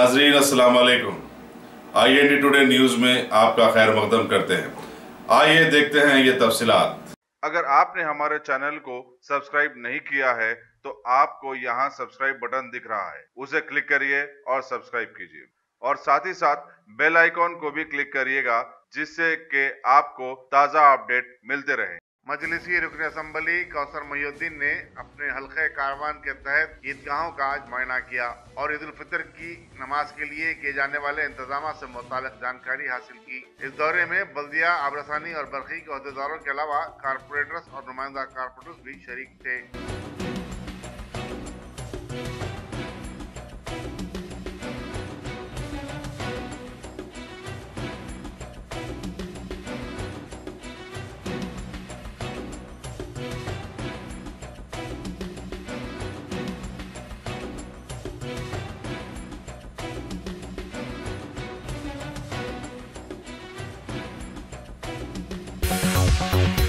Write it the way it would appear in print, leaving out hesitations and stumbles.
नाजरीन अस्सलाम वालेकुम। IND टुडे न्यूज में आपका खैर मकदम करते हैं। आइए देखते हैं ये तफसीलात। अगर आपने हमारे चैनल को सब्सक्राइब नहीं किया है तो आपको यहाँ सब्सक्राइब बटन दिख रहा है, उसे क्लिक करिए और सब्सक्राइब कीजिए और साथ ही साथ बेल आइकॉन को भी क्लिक करिएगा, जिससे कि आपको ताज़ा अपडेट मिलते रहे। मजलिसी रुकन असम्बली कौसर मोहिउद्दीन ने अपने हल्के कारवान के तहत ईदगाहों का आज मुआयना किया और ईद उल फितर की नमाज के लिए किए जाने वाले इंतजाम से मुताल्लिक जानकारी हासिल की। इस दौरे में बल्दिया, आबरसानी और बरखी के अहदेदारों के अलावा कारपोरेटर्स और नुमाइंदा कारपोरेटर्स भी शरीक थे। We'll be right back.